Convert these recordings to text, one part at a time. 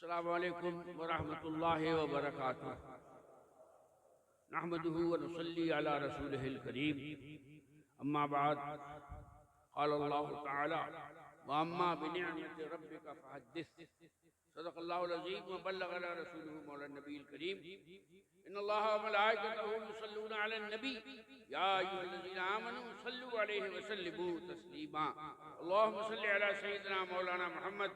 अस्सलामु अलैकुम व रहमतुल्लाहि व बरकातुहू। नहमदुहु व नुसल्ली अला रसूलिहिल करीम। अम्मा बाद, क़ाल अल्लाहु तआला व अम्मा बिनिअमति रब्बिका फहद्दिस। सदक़ल्लाहुल अज़ीम व बल्लगना रसूलुहु मौलाना नबील करीम। इन्नल्लाहा व मलाइकतहु युसल्लूना अलन नबी या अय्युहल्लज़ीना आमनू सल्लु अलैहि व सल्लिमू तस्लीमा। अल्लाहुम्मा सल्लि अला सय्यिदिना मौलाना मुहम्मद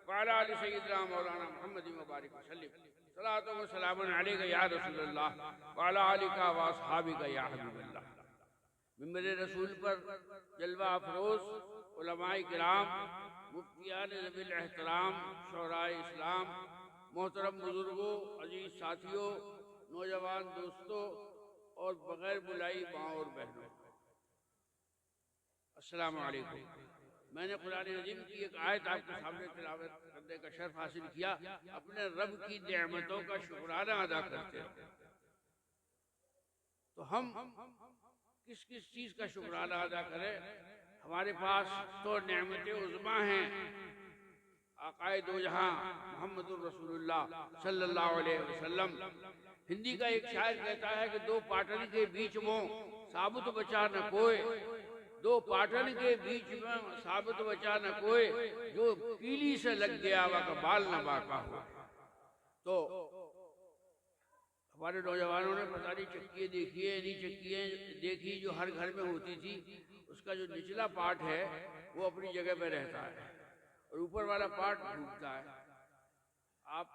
व अला आलि सय्यिदिना मौलाना मुहम्मद व बारिक वसल्लिम। सलातो व सलामुन अलैका या रसूलल्लाह व अला आलिका व अस्हाबिका या हबीबल्लाह। मिंबर रसूल पर जलवा अफरोज उलमाए किराम, मुफ्तियान ज़वील एहतराम, शोराए इस्लाम, मोहतरम बुजुर्गों, अजीज साथियों, नौजवान दोस्तों और बगैर बुलाई माँ और बहनों, अस्सलाम वालेकुम। मैंने कुरान अज़ीम की एक आयत आपके सामने तिलावत करने का शर्फ हासिल किया। अपने रब की नेमतों का शुक्राना अदा करते हैं। तो हम किस किस चीज़ का शुक्राना अदा करें? हमारे पास तो नेमतें उज़्मा हैं। आक़ाए दो जहां मोहम्मदुर रसूलुल्लाह सल्लल्लाहु अलैहि वसल्लम। हिंदी का एक शायर कहता है कि दो पाटन के बीच में साबुत बचा न कोई, दो पाटन के बीच में साबुत बचा न कोई, जो कीली से लग गया वह बाल न बाका हो। तो हमारे नौजवानों ने पता नहीं चक्की देखी है, नहीं चक्की देखी, जो हर घर में होती थी। उसका जो निचला पार्ट है वो अपनी जगह पे रहता है और ऊपर वाला पार्ट घूमता है। आप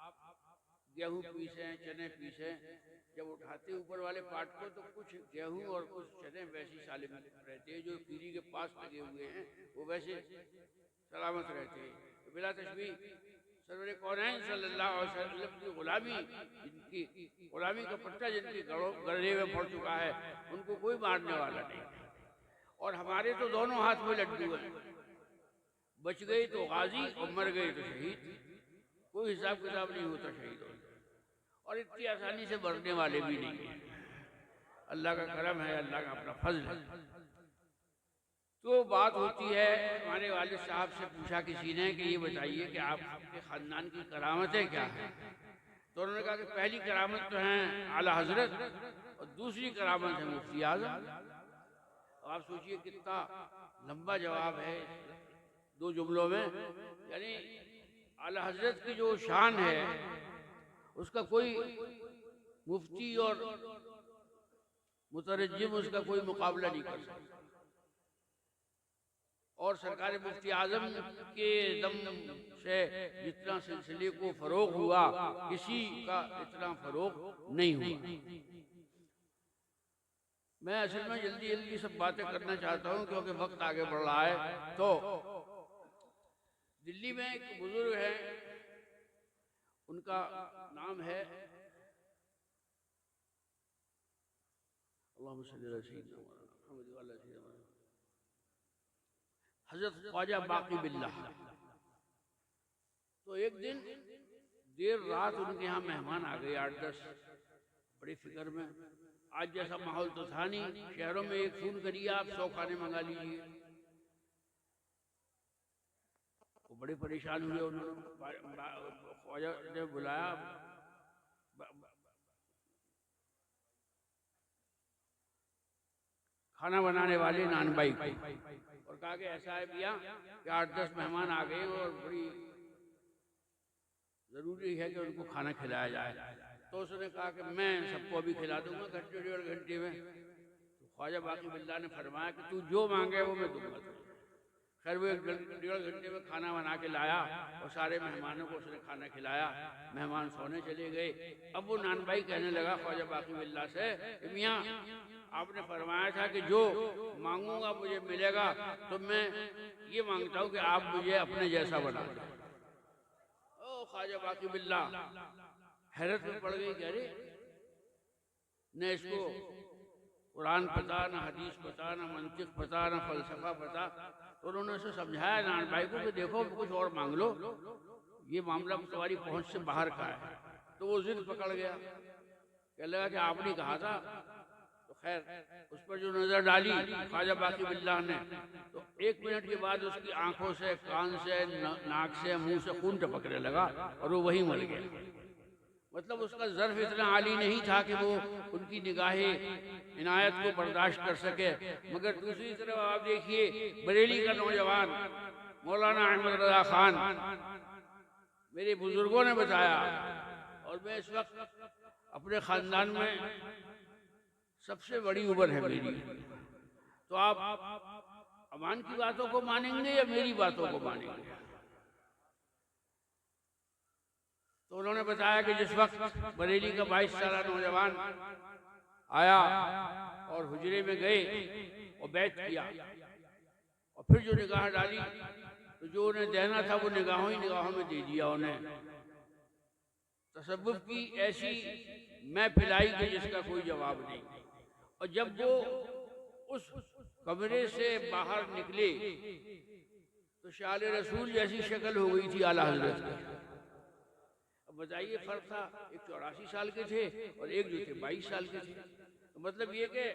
गेहूं पीसे, चने पीसे, जब उठाते ऊपर वाले पार्ट को तो कुछ गेहूं और कुछ चने वैसी सालिम रहते हैं, जो कीली के पास लगे हुए हैं वो वैसे सलामत रहते हैं। तो बिला तशबीह सरवर कौनैन सल्लल्लाहु अलैहि वसल्लम की गुलामी, जिनकी गुलामी का पट्टा जिनके गले में पड़ चुका है, उनको कोई मारने वाला नहीं। और हमारे तो दोनों हाथ में लड्डू हैं, बच गए तो गाजी और मर गए तो शहीद। कोई हिसाब किताब नहीं होता शहीदों, और इतनी आसानी से मरने वाले भी नहीं हैं। अल्लाह का करम है, अल्लाह का अपना फजल है। तो बात होती है, हमारे वालिद साहब से पूछा किसी ने कि ये बताइए कि आपके ख़ानदान की करामतें क्या हैं? तो उन्होंने कहा कि पहली करामत तो है आला हजरत और दूसरी करामत है मुफ्ती आज़म। आप सोचिए कितना लंबा जवाब है दो जुमलों में। यानी आला हजरत की जो शान है उसका कोई मुफ्ती और मुतरज्जिम उसका कोई मुकाबला नहीं कर सकता। और सरकार मुफ्ती आज़म के दम से जितना सिलसिले को फरोग हुआ, किसी का इतना फरोग नहीं हुआ। मैं असल में जल्दी जल्दी सब बातें करना चाहता हूँ क्योंकि वक्त आगे बढ़ रहा है। तो दिल्ली में एक बुजुर्ग है, उनका नाम है हजरत ख्वाजा बाकी बिल्लाह। तो एक दिन देर रात उनके यहाँ मेहमान आ गए 8-10, बड़ी फिक्र में। आज जैसा माहौल तो था नहीं, शहरों में एक फोन करिए आप 100 खाने मंगा लीजिए। वो बड़े परेशान हुए। उन्होंने ख्वाजा ने बुलाया खाना बनाने वाले नानबाई को और कहा कि ऐसा है भैया कि 8-10 मेहमान आ गए और बड़ी ज़रूरी है कि उनको खाना खिलाया जाए। तो उसने कहा कि मैं सबको अभी खिला दूंगा घंटे 1.5 घंटे में। तो ख्वाजा बाकी बिल्लाह ने फरमाया कि तू जो मांगे वो मैं दूंगा। खैर वो 1.5 घंटे में खाना बना के लाया और सारे मेहमानों को उसने खाना खिलाया। मेहमान सोने चले गए। अब वो नानबाई कहने लगा ख्वाजा बाकी बिल्लाह से, मियाँ आपने फरमाया था कि जो मांगूंगा मुझे मिलेगा, तो मैं ये मांगता हूँ कि आप मुझे अपने जैसा बना दें। ओ ख्वाजा बाकी बिल्लाह हैरत में पड़ गई। कह रहे न इसको कुरान पता, न हदीस पता, न मंतिक पता, न फलसफा पता। तो उन्होंने उसे समझाया नानबाई को कि देखो कुछ और मांग लो, ये मामला तुम्हारी पहुंच से बाहर का है। तो वो जिद पकड़ गया, कहने लगा कि आपने कहा था। तो खैर उस पर जो नजर डाली ख्वाजा बाकी बिल्लाह ने, तो 1 मिनट के बाद उसकी आंखों से, कान से, नाक से, मुंह से खून टपकने लगा और वो वहीं मर गया। मतलब उसका ज़र्फ इतना आली नहीं था कि वो उनकी निगाहे इनायत को बर्दाश्त कर सके। मगर दूसरी तरफ आप देखिए, बरेली का नौजवान मौलाना अहमद रजा खान, मेरे बुजुर्गों ने बताया, और मैं इस वक्त अपने खानदान में सबसे बड़ी उम्र है मेरी, तो आप अमान की बातों को मानेंगे या मेरी बातों को मानेंगे? तो उन्होंने बताया कि जिस वक्त बरेली का 22 साल नौजवान आया और हुजरे में गए और बैत किया और फिर जो निगाह डाली, तो जो उन्हें देना था वो निगाहों ही निगाहों में दे दिया उन्हें। तसव्वुफ की ऐसी मैं पिलाई कि जिसका कोई जवाब नहीं। और जब वो उस कमरे से बाहर निकले तो शाल रसूल जैसी शक्ल हो गई थी आला हजरत की। अब बताइए फर्क था, एक 84 साल के थे और एक जो थे 22 साल के थे। तो मतलब ये कि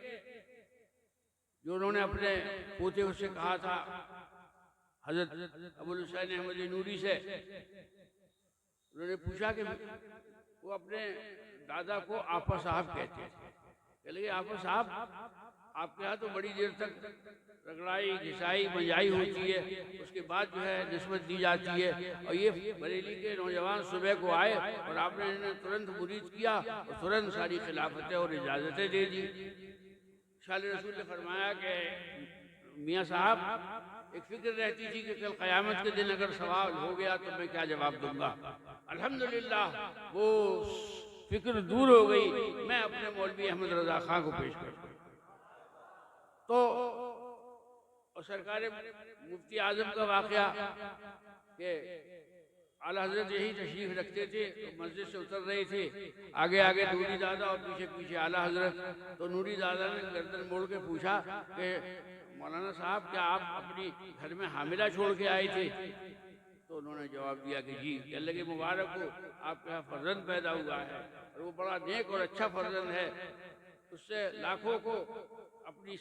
जो उन्होंने अपने पोते से कहा था हजरत अबुल हुसैन अहमद नूरी से, उन्होंने पूछा कि वो अपने दादा को आपा साहब कहते थे। कह लगे आपा साहब, आपके यहाँ तो बड़ी देर तक रगड़ाई, घिसाई, मंजाई होती है, उसके बाद जो है निस्बत दी जाती है, और ये बरेली के नौजवान सुबह को आए और आपने इन्हें तुरंत मुरीद किया और तुरंत सारी खिलाफतें और इजाज़तें दे दी। शाल रसूल ने फरमाया कि मियाँ साहब, एक फिक्र रहती थी कि कल क़यामत के दिन अगर सवाल हो गया तो मैं क्या जवाब दूंगा। अल्हम्दुलिल्लाह वो फिक्र दूर हो गई। मैं अपने मौलवी अहमद रजा खां को पेश कर तो और सरकार मुफ्ती आजम का वाक़या कि आला हजरत यही तशरीफ रखते थे, तो मस्जिद से उतर रहे थे, आगे आगे नूरी दादा और पीछे पीछे आला हजरत। तो नूरी दादा ने गर्दन मोड़ के पूछा कि मौलाना साहब, क्या आप अपनी घर में हामिला छोड़ के आए थे? तो उन्होंने जवाब दिया कि जी। कह लगे मुबारक हो, आपके यहाँ फर्जंद पैदा हुआ है और वो बड़ा नेक और अच्छा फर्जंद है, उससे लाखों को अपनी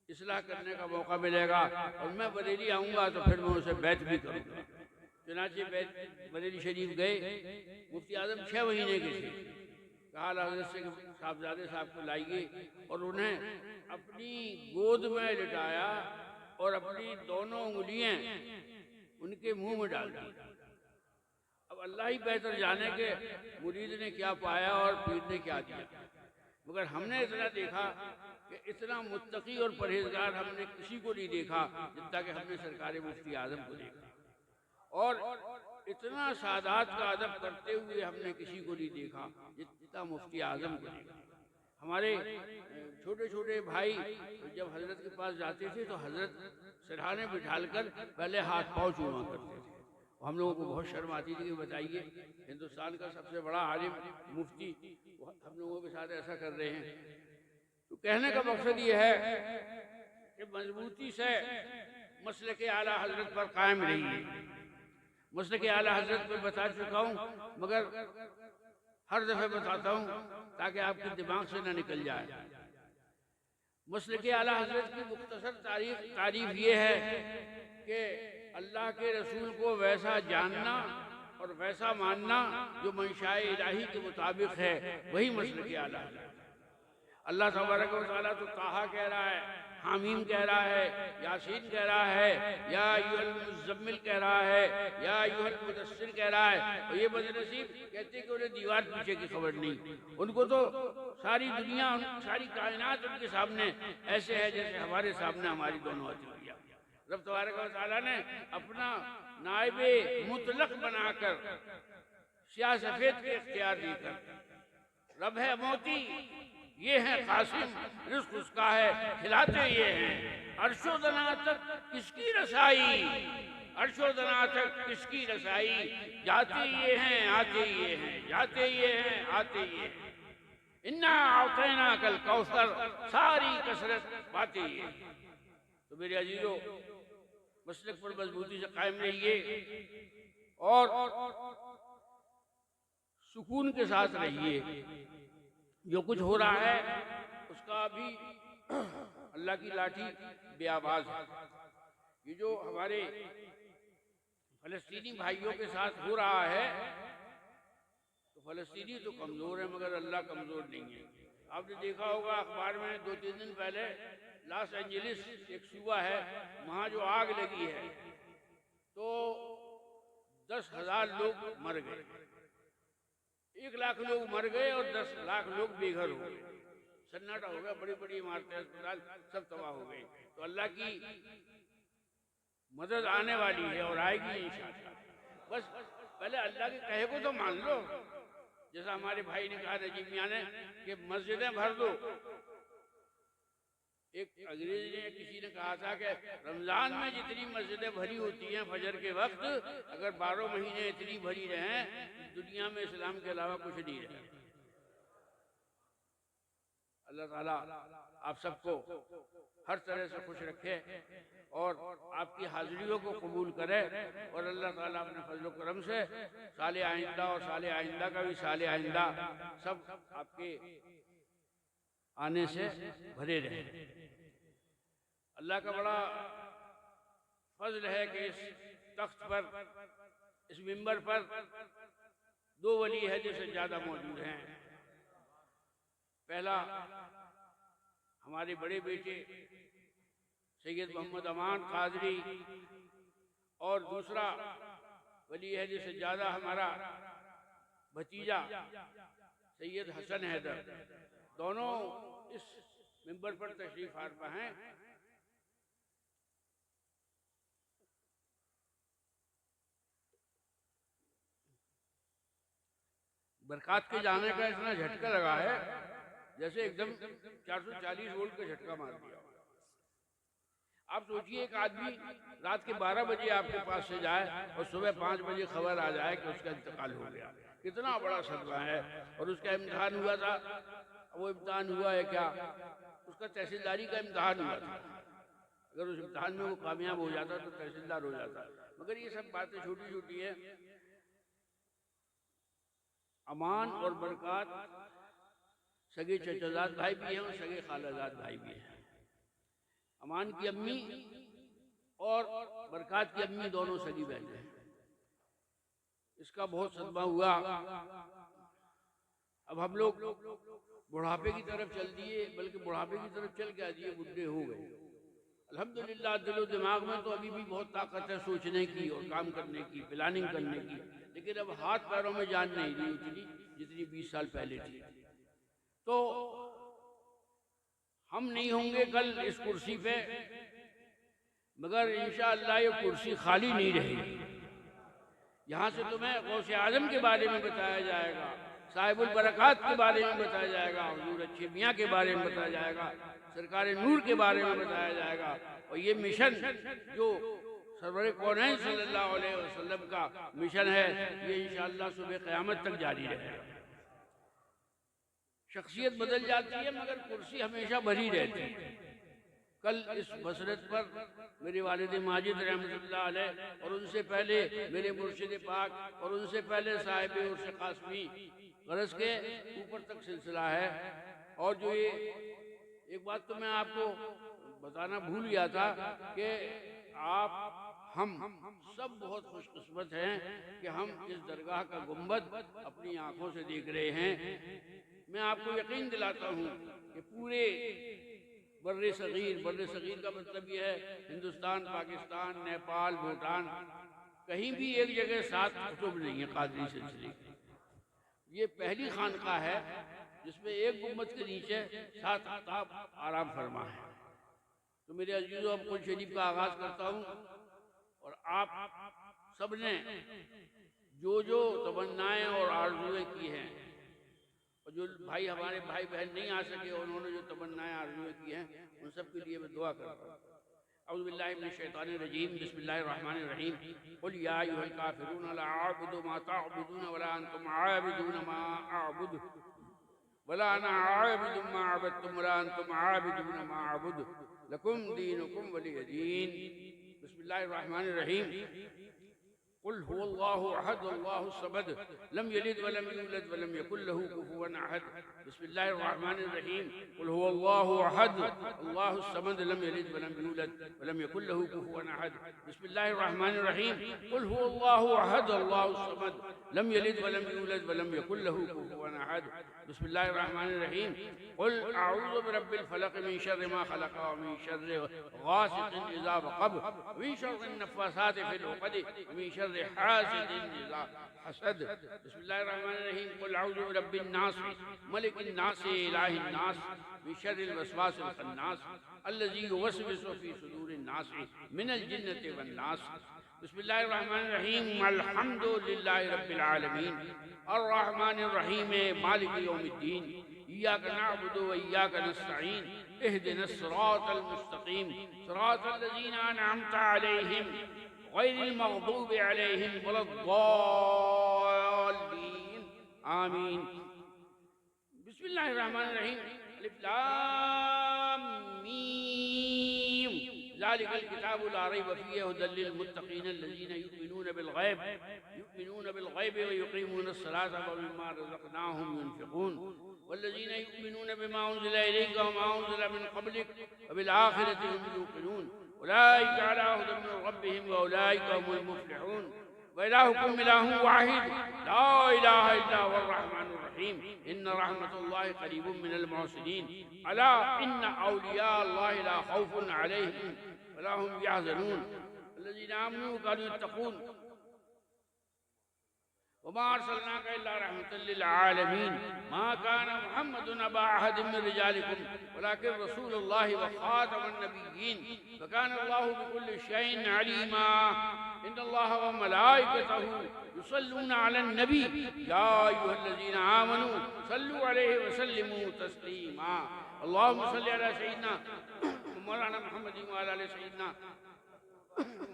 इस्लाह करने का मौका मिलेगा। और मैं बरेली आऊँगा तो फिर मैं उसे बैत भी करूँगा। चुनाचे बरेली शरीफ गए, मुफ्ती आजम 6 महीने के थे। कहा हजरत से साहबजादे साहब को लाइए और उन्हें अपनी गोद में लिटाया और अपनी दोनों उंगलियां उनके मुंह में डाल दी। अब अल्लाह ही बेहतर जाने के मुरीद ने क्या पाया और पीर ने क्या दिया, मगर हमने इतना देखा कि इतना मुत्तकी और परहेजगार हमने किसी को नहीं देखा जितना कि हमने सरकार मुफ्ती आजम को देखा, और इतना सादात का अदब करते हुए हमने किसी को नहीं देखा जितना मुफ्ती आजम को देखा। हमारे छोटे छोटे भाई जब हजरत के पास जाते थे तो हजरत सिरहाने बिठालकर पहले हाथ पाँव चूमा करते थे। हम लोगों को बहुत शर्म आती थी कि बताइए, हिंदुस्तान का सबसे बड़ा आलिम मुफ्ती हम लोगों के साथ ऐसा कर रहे हैं। तो कहने का मकसद ये है कि मजबूती से मसलक आला हजरत पर कायम रहिए। मसलक आला हजरत पर बता चुका हूँ, मगर हर दफे बताता हूँ ताकि आपके दिमाग से न निकल जाए। मसलक आला हजरत की मुख्तसर तारीफ ये है कि अल्लाह के रसूल को वैसा जानना और वैसा मानना जो मंशाए इलाही के मुताबिक है, वही मसलक आला हजरत। अल्लाह तबारक व तआला तो ताहा कह रहा है, हामीम कह रहा है, यासीन कह रहा है, या अय्युहल मुज़म्मिल कह रहा है, या अय्युहल मुदस्सिर कह रहा है। और ये बदनसीब कहते हैं कि उन्हें दीवार पीछे की खबर नहीं। उनको तो सारी दुनिया, सारी कायनात उनके सामने ऐसे है जैसे हमारे सामने हमारी दोनों हथेलियां। रब तबारक व तआला ने अपना नाइबे मुतलक बनाकर स्याह सफेद के इख्तियार देकर, रब है मोती, ये है कासिम, रिज़्क़ उसका है, खिलाते ये हैं। अर्शो दना तक किसकी रसाई, अर्शो दना तक किसकी रसाई, जाते ये हैं आते ये हैं, जाते ये हैं आते ये हैं। इन्ना आतैना कल कौसर, सारी कसरत बातें ये। तो मेरे अजीजों, मसलक पर मजबूती से कायम रहिए और सुकून के साथ रहिए। जो कुछ हो रहा है उसका भी अल्लाह की लाठी बेआवाज है। ये जो हमारे फलस्तीनी भाइयों के साथ हो रहा है, तो फलस्तीनी तो कमज़ोर है मगर अल्लाह कमज़ोर नहीं है। आपने देखा होगा अखबार में 2-3 दिन पहले लॉस एंजलिस एक सूबा है, वहाँ जो आग लगी है तो 10,000 लोग मर गए, 1 लाख लोग मर गए और 10 लाख लोग बेघर हो गए, सन्नाटा हो गया, बड़ी बड़ी इमारतें अस्पताल सब तबाह हो गई। तो अल्लाह की मदद आने वाली है और आएगी इंशाअल्लाह। बस पहले अल्लाह के कहे को तो मान लो। जैसा हमारे भाई ने कहा नजीब मियां ने कि मस्जिदें भर दो। एक अंग्रेजी ने किसी ने कहा था कि रमजान में जितनी मस्जिदें भरी होती हैं फजर के वक्त, अगर 12 महीने इतनी भरी रहें दुनिया में इस्लाम के अलावा कुछ नहीं रहे। अल्लाह ताला आप सबको हर तरह से खुश रखे और आपकी हाजिरियों को कबूल करे, और अल्लाह ताला अपने फजल करम से साले आइंदा और साले आइंदा का भी साले आइंदा सब आपके आने से भरे रहे। अल्लाह का बड़ा फजल है कि इस तख्त पर, इस मिंबर पर 2 वली है जिससे ज़्यादा मौजूद हैं। पहला हमारे बड़े बेटे सैयद मोहम्मद अमान कादरी, और दूसरा वली है जिससे ज़्यादा हमारा भतीजा सैयद हसन हैदर। दोनों इस मिंबर पर तशरीफ फारमा हैं। बरक़ात के जाने का इतना झटका लगा है जैसे एकदम 440 वोल्ट का झटका मार दिया। आप सोचिए एक आदमी रात के 12 बजे आपके पास से जाए और सुबह 5 बजे खबर आ जाए कि उसका इंतकाल हो गया, कितना बड़ा सदमा है। और उसका इम्तिहान हुआ था, वो इम्तिहान हुआ है क्या, उसका तहसीलदारी का इम्तिहान हुआ था। अगर उस इम्तिहान में वो कामयाब हो जाता तो तहसीलदार हो जाता। मगर ये सब बातें छोटी छोटी हैं। अमान और बरक़ात सगे चचाजाद भाई भी हैं और सगे खालाजाद भाई भी हैं। अमान की अम्मी और बरक़ात की अम्मी दोनों सगी बहन हैं। इसका बहुत सदमा हुआ। अब हम लोग बुढ़ापे की तरफ चल दिए, बल्कि बुढ़ापे की तरफ चल क्या दिए, बुढ़े हो गए। अल्हम्दुलिल्लाह दिलो दिमाग में तो अभी भी बहुत ताकत है सोचने की और काम करने की, प्लानिंग करने की, लेकिन अब हाथ पैरों में जान नहीं रही उतनी जितनी 20 साल पहले थी। तो हम नहीं होंगे कल इस कुर्सी पे, मगर इंशाअल्लाह ये कुर्सी खाली नहीं रहेगी। यहाँ से तुम्हें गौसे आजम के बारे में बताया जाएगा, साहिबुल बरक़ात के बारे में बताया जाएगा, हुजूर अच्छे मियाँ के बारे में बताया जाएगा, सरकार नूर के बारे में बताया जाएगा। और ये मिशन जो सरवर कौनैन सल्लल्लाहु अलैहि वसल्लम का मिशन है, ये इंशाअल्लाह सुबह क़यामत तक जारी रहेगा। शख्सियत बदल जाती है मगर कुर्सी हमेशा भरी रहती है। कल इस मसरत पर मेरे वालिद माजिद रहमतुल्लाह अलैह और उनसे पहले मेरे मुर्शिद पाक और उनसे पहले साहिब उर्स कासमी गरज के ऊपर तक सिलसिला है। और जो ये एक बात तो मैं आपको बताना भूल गया था कि हम सब बहुत खुशकिस्मत हैं कि हम इस दरगाह का गुंबद अपनी आंखों से देख रहे हैं। मैं आपको यकीन दिलाता हूँ कि पूरे बर्रे सगीर का मतलब यह है हिंदुस्तान, पाकिस्तान, नेपाल, भूटान, कहीं भी एक जगह 7 कुतुब नहीं है कादरी सिलसिले की। ये पहली खानकाह है जिसमें एक गुंबद के नीचे 7 अख्ताब आराम फरमा है। तो मेरे अजीजों, अब कुल शरीफ का आगाज करता हूँ और आप सब ने जो जो तमन्नाएं और आरज़ुएं की हैं, और जो भाई हमारे भाई बहन नहीं आ सके उन्होंने जो तमन्नाएं आरज़ुएं की हैं, उन सब के लिए मैं दुआ करता हूँ। औज़ु बिल्लाहि मिनश शैतानिर रजीम, बिस्मिल्लाहिर रहमानिर रहीम। कुल या अय्युहल काफ़िरून ला अअबुदु मा तअबुदून वला अंतुम आबिदून मा अअबुदु वला अना आबिदुम मा अबदतुम वला अंतुम आबिदून मा अअबुदु लकुम दीनुकुम वलिय दीन। बिस्मिल्लाहिर रहमानिर रहीम। कुल हुवल्लाहु अहद अल्लाहु समद लम यलिद वलम यूलद वलम यकुल लहू कुफुवन अहद। बिस्मिल्लाहिर रहमानिर रहीम। कुल हुवल्लाहु अहद अल्लाहु समद लम यलिद वलम यूलद वलम यकुल लहू कुफुवन अहद। बिस्मिल्लाहिर रहमानिर रहीम। कुल हुवल्लाहु अहद अल्लाहु समद लम यलिद वलम यूलद वलम यकुल लहू कुफुवन अहद। बिस्मिल्लाहिर रहमानिर रहीम। कुल अऊज़ु बिरब्बिल फलक मिन शर्रि मा खलक़ व मिन शर्रि गासिक़िन इज़ा वक़ब व मिन शर्रिन नफ़्फ़ासाति फिल उक़द व मिन शर्रि हासिदिन इज़ा हसद। बिस्मिल्लाहिर रहमानिर रहीम। कुल अऊज़ु बिरब्बिन नास मलिकिन नास इलाहिन नास मिन शर्रिल वसवासिल खन्नास अल्लज़ी युवस्विसु फ़ी सुदूरिन नास मिनल जिन्नति वन नास। बिस्मिल्लाहिर रहमानिर रहीम। अल्हम्दुलिल्लाहि रब्बिल आलमीन अर्रहमानिर रहीम मालिक यौमिद्दीन इय्याका नअबुदु व इय्याका नस्तईन इहदिनस सिरातल मुस्तकीम सिरातल लज़ीना अनअमता अलैहिम गैरिल मग़दूबि अलैहिम वलद्दाल्लीन आमीन। बिस्मिल्लाहिर रहमानिर रहीम। अलिफ लाम मीम ज़ालिकल किताबु ला रैब फ़ीहि हुदल लिल मुत्तक़ीन अल्लज़ीना युमिनूना बिल गैब व युक़ीमूनस सलाता व मिम्मा रज़क़नाहुम युनफ़िक़ून वल्लज़ीना युमिनूना बिमा उन्ज़िला इलैका व मा उन्ज़िला मिन क़ब्लिक व बिल आख़िरति हुम यूक़िनून उलाइका अला हुदन मिन रब्बिहिम व उलाइका हुमुल मुफ़्लिहून। व इलाहुकुम इलाहुन वाहिद ला इलाहा इल्ला हुवर रहमानुर रहीम। इन्न रहमतुल्लाहि क़रीबुम मिनल मुहसिनीन अला इन्न औलिया अल्लाहि ला खौफुन अलैहिम व ला हुम यहज़नून अल्लज़ीना आमनू व कानू यत्तक़ून वमा अर्सलनाका इल्ला रहमतल लिल आलमीन। मा कान मुहम्मदुन अबा अहदिम मिन रिजालिकुम वलाकिन रसूलुल्लाहि व खातमुन नबिय्यीन व कान अल्लाहु बिकुल्लि शैइन अलीमा। इन्नल्लाहा व मलाइकतहु युसल्लूना अलन नबी या अय्युहल्लज़ीना आमनू सल्लु अलैहि व सल्लिमू तस्लीमा। अल्लाहुम्मा सल्लि अला सय्यिदिना मौलाना मुहम्मदिन व अला आलि सय्यिदिना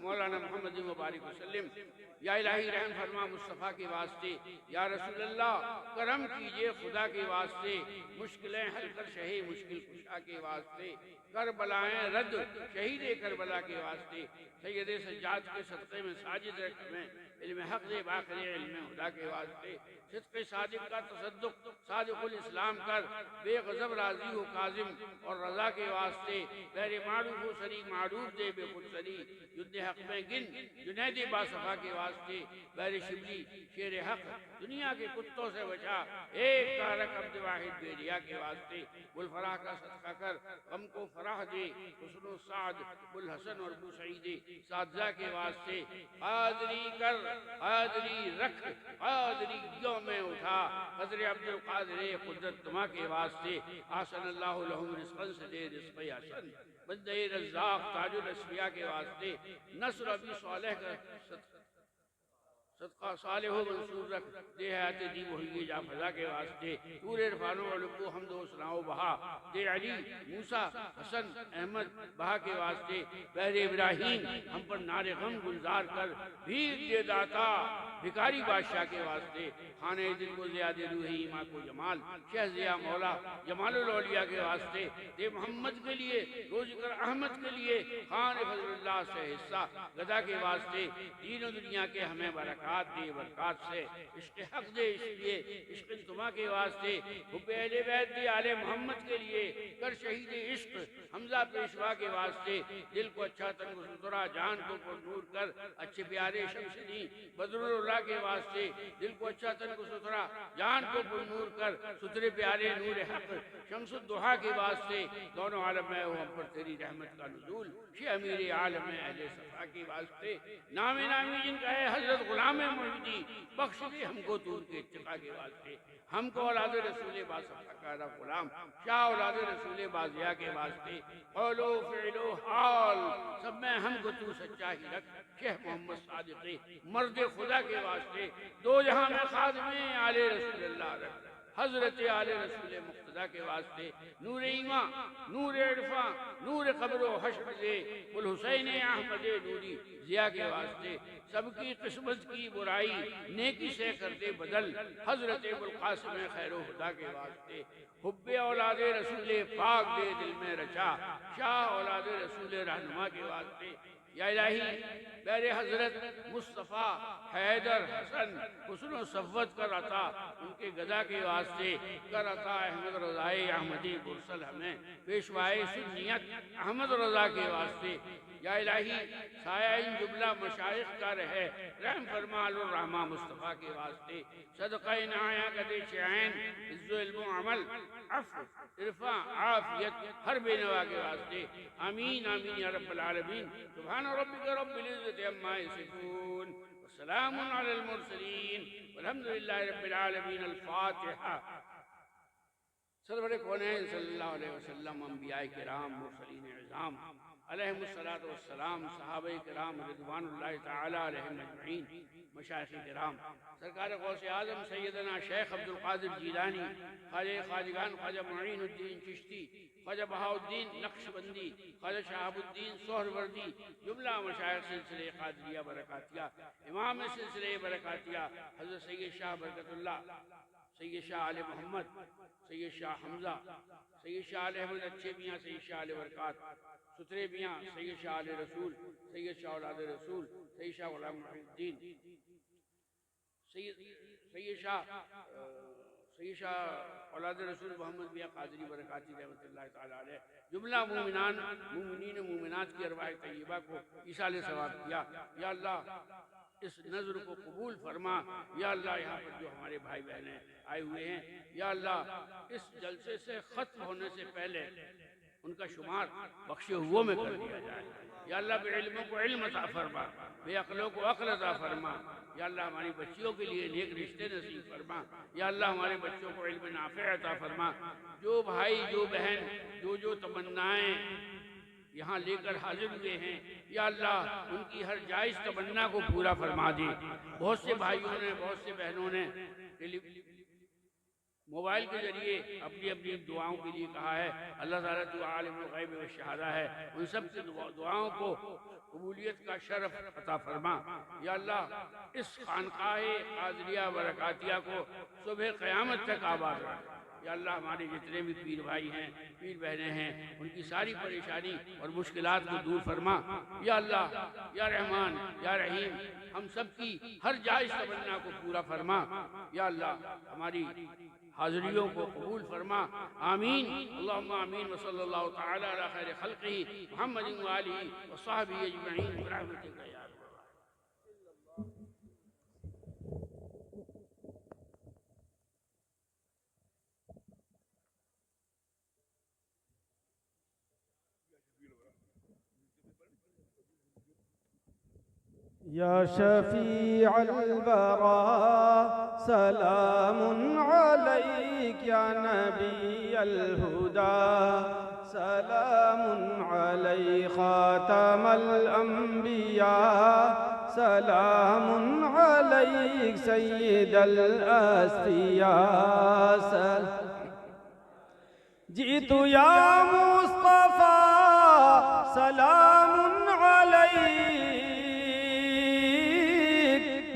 मौलाना मुहम्मदिन व बारिक वसल्लिम। या इलाही रहम फरमा मुस्तफ़ा के वास्ते, या रसूल अल्लाह करम कीजिए खुदा के वास्ते, मुश्किलें हल कर शहे मुश्किल कुशा के वास्ते, करबलाएं रद्द शहीद करबला के वास्ते, सैयद सज्जाद के सदक़े में साजिद रख हमें, इल्म हक़ दे बाक़िर इल्म हुदा के वास्ते, सिद्क़ सादिक़ का तसद्दुक़ सादिक़ुल इस्लाम कर, बेग़ज़ब राज़ी हो काज़िम और रज़ा के वास्ते, गैर मारूफ़ हो सरी मारूफ़ दे बेखुद सरी, युद्ध हक़ में गिन जुनैद बासफ़ा के वास्ते, गैर शिबली शेर हक़ दुनिया के कुत्तों से बचा, एक तारक अब्द वाहिद बेरिया के वास्ते, बुल फराह का सदका कर गम को फराह दे, हुस्न साद बुल हसन और बू सईद सादजा के वास्ते, क़ादरी कर क़ादरी रख क़ादरी में उठा, क़द्र अब्दुल क़ादिर क़ुदरत तुमा के वास्ते, आसन अल्लाहु लहुम रिज़्क़न से दे रिज़्क़ हसन, बंदे रज़्ज़ाक़ ताजुल अस्फ़िया के वास्ते, नस्र अबी सालेह का सदका साले हो मंसूर रख दे हयात दी वही जा फजा के वास्ते, तूरे इरफानो अलुको हमद व सनाओ बहा दे अली मूसा हसन अहमद बहा के वास्ते, बहरे इब्राहीम हम पर नारे गम गुलजार कर भीख दे दाता भिखारी बादशाह के वास्ते, खाने दिल को ज़ियादे रूही माँ को जमाल शहज़िया मौला जमालुल औलिया के वास्ते, दे मोहम्मद के लिए रोज़कर अहमद के लिए खान फज़लुल्लाह से हिस्सा गदा के वास्ते, दीन दुनिया के हमें बरकत दे बरकत से, इश्क़ हक़ दे इसलिए इश्क़ तुमा के वास्ते, हुब्बे अहले बैत दे आले मोहम्मद के लिए कर शहीद इश्क़ हमज़ा पेशवा के वास्ते, दिल को अच्छा तन को सुथरा जान को नूर कर अच्छे प्यारे शमशदी बदरुल्लाह के वास्ते, दिल को अच्छा तन को सुथरा जान को नूर कर सुथरे प्यारे नूर हक़ शमसुद्दुहा के वास्ते, दोनों आलम में हम पर तेरी रहमत का नुज़ूल शे अमीर आलम अहले सफ़ा के वास्ते, नामे नामी जिनका है हज़रत ग़ुलाम मुहम्मदी बख्श दे हमको तूर के इत्तिक़ा के वास्ते, हमको औलाद रसूल बासफ़ा का ग़ुलाम शाह औलाद रसूल बाज़िया के वास्ते, क़ौलो फ़िअलो हाल सब में हमको तू सच्चा ही रख, शेख मोहम्मद सादिक़ मर्द खुदा के वास्ते, दो जहां में खादिमे आले रसूलुल्लाह रख, हज़रत आले रसूल मुक़्तदा के वास्ते, नूर ईमा नूर इरफा नूर क़ब्र व हश्र दे कुल हुसैन अहमद नूरी ज़िया के वास्ते, सबकी किस्मत की बुराई नेकी से कर दे बदल, हज़रत अबुल क़ासिम खैरो हुदा के वास्ते, हुब्बे औलादे रसूल पाक दे दिल में रचा, शाह औलादे रसूल रहनुमा के वास्ते, या इलाही प्यारे हजरत मुस्तफ़ा हैदर हसन हुस्न सफ़वत कर अता उनके गदा के वास्ते कर अता अहमद रज़ाए अहमदी मुरसल हमें पेशवाए सुन्नियत अहमद रज़ा के वास्ते या इलाही सायाइन जुमला मशाइख का रहे रहम फरमा रहमा मुस्तफ़ा के वास्ते सदक़ा नाया कदे शैन इज़्ज़ो इल्म अमल अफ़ इरफा आफियत हर बेनवा के वास्ते आमीन आमीन या रब्बल आलमीन सुभान रब्बिका रब्बिल इज़्ज़ति अम्मा यसिफून व सलामुन अलल मुरसलीन वल्हम्दुलिल्लाहि रब्बिल आलमीन। अल फातिहा। सरवर कौनैन सल्लल्लाहु अलैहि वसल्लम अंबियाए किराम मुरसलीन इज़ाम अलैहिमुस्सलातु वस्सलाम सहाबाए किराम रिज़वानुल्लाहि तआला अलैहिम अजमईन मशाइख़ किराम सरकार गौसे आज़म सैयदना शेख अब्दुल कादिर जीलानी ख्वाजा ख्वाजगान ख्वाजा मुईनुद्दीन चिश्ती ख्वाजा बहाउद्दीन नक्शबंदी ख्वाजा शहाबुद्दीन सोहरवर्दी जुमला मशाइख़ सिलसिले क़ादिरिया बरकातिया इमाम सिलसिले बरकातिया हज़रत सैयद शाह बरकतुल्लाह सैयद शाह आले मोहम्मद सैयद शाह हमजा सैयद शाह आले अहमद अच्छे मियाँ सैयद शाह आले बरकात सुथरे मियाँ सैयद शाह आले रसूल सैयद शाह औलाद रसूल सैयद शाह गुलाम मुहीउद्दीन सैयद शाह औलाद रसूल मोहम्मद मियाँ क़ादरी बरकाती रहमतुल्लाह तआला अलैह जुमला मोमिनान मोमिनीन मोमिनात की अरवाह तय्यबा को इसाले सवाब किया। या अल्लाह इस नज़र को कबूल फरमा। या अल्लाह यहाँ पर जो हमारे भाई बहनें आए हुए हैं या अल्लाह इस जलसे से ख़त्म होने से पहले उनका शुमार बख्शे हुओं में कर दिया जाए। या अल्लाह बेइल्मों को इल्म अता फरमा, बेअक़लों को अक़ल अता फरमा। या अल्लाह हमारी बच्चियों के लिए नेक रिश्ते नसीब फरमा। या अल्लाह हमारे बच्चों को इल्म नाफ़े अता फरमा। जो भाई जो बहन जो तमन्नाएँ यहाँ लेकर हाजिर हुए हैं या अल्लाह उनकी हर जायज़ तमन्ना को पूरा फरमा दे। बहुत से भाइयों ने बहुत से बहनों ने मोबाइल के जरिए अपनी अपनी दुआओं के लिए कहा है। अल्लाह ताला तो आलिमुल गैब व शहादा है, उन सब की दुआओं को कबूलियत का शरफ अता फरमा। या अल्लाह इस खानकाए क़ादिरिया बरकातिया को सुबह क़यामत तक आबाद रख। या अल्लाह हमारे जितने भी पीर भाई हैं पीर बहनें हैं उनकी सारी परेशानी और मुश्किलात को दूर फरमा। या अल्लाह या रहमान या रहीम हम सब की हर जायज़ तमन्ना को पूरा फरमा। या अल्लाह हमारी हाज़िरियों को कबूल फरमा। आमीन अल्लाहुम्मा आमीन व सल्लल्लाहु तआला अला खैरि खल्क़िही मुहम्मदिन व आलिही व सहबिही अजमईन बिरहमतिका या या शफ़ीअल वरा सलामुन अलैक या नबीअल हुदा सलामुन अलैक ख़ातमल अंबिया सलामुन अलैक सय्यिदल अस्फिया जीतु या मुस्तफ़ा सलामुन अलैक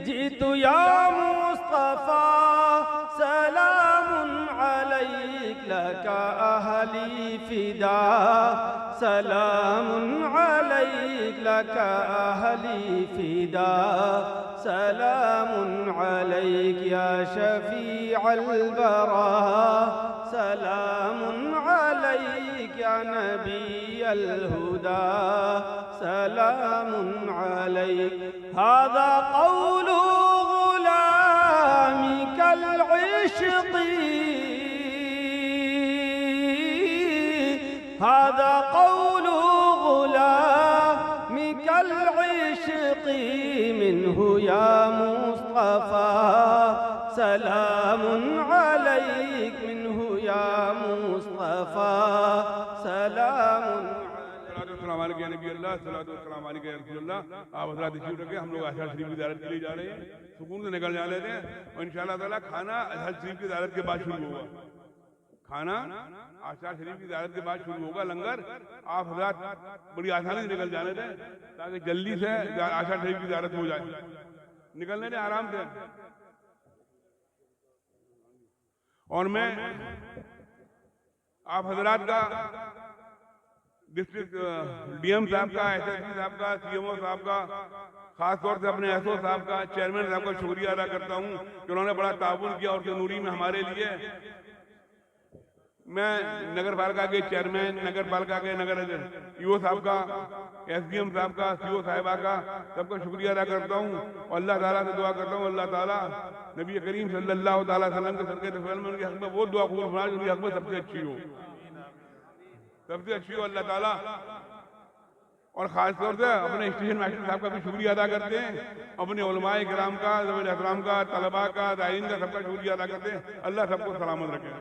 जीतु या मुस्तफ़ा सलामुन अलैक लका अहली फिदा सलामुन अलैक लका अहली फिदा सलामुन अलैक या शफ़ीअल वरा सलामुन अलैक या नबीअल हुदा सलामुन अलैक हाज़ा क़ौलु ग़ुलामिकल इश्क़ी हाज़ा क़ौलु ग़ुलामिकल इश्क़ी मिन्हु या मुस्तफ़ा सलामुन अलैक मिन्हु या मुस्तफ़ा सलामुन आप हज़रात तशरीफ़ रखें। हम लोग अशहर शरीफ की ज़ियारत के लिए जा रहे हैं, सुकून से निकल जा लेते हैं और इंशाअल्लाह ताला खाना अशहर शरीफ की ज़ियारत के बाद शुरू होगा। खाना अशहर शरीफ की ज़ियारत के बाद शुरू होगा। लंगर आप हज़रात बड़ी आसानी से निकल जाने दें ताकि जल्दी से अशहर शरीफ की ज़ियारत हो जाए। निकलने दें आराम से। और मैं आप हज़रात का डिस्ट्रिक्ट डीएम साहब का, एसएसपी साहब का, सीएमओ साहब का, खास तौर से अपने एसओ साहब का, चेयरमैन साहब का शुक्रिया अदा करता हूं कि उन्होंने बड़ा ताउन किया और नूरी में हमारे लिए। मैं नगर पालिका के चेयरमैन, नगर पालिका के नगर ईओ साहब का, एसडीएम साहब का, सीओ साहिबा का सबका शुक्रिया अदा करता हूं और अल्लाह ताला से दुआ करता हूं अल्लाह ताला नबी करीम सल्लल्लाहु अलैहि वसल्लम के सदक़े में उनके हक में वो दुआ कबूल फरमाए जो उनके हक में सबसे अच्छी हो, सबसे अच्छी हो अल्लाह ताला। और खास तौर से अपने स्टेशन मास्टर साहब का भी शुक्रिया अदा करते हैं, अपने उलमाए किराम का, ज़मीन एहतराम का, तलबा का, दायरीन का सबका शुक्रिया अदा करते हैं। अल्लाह सबको सलामत रखे।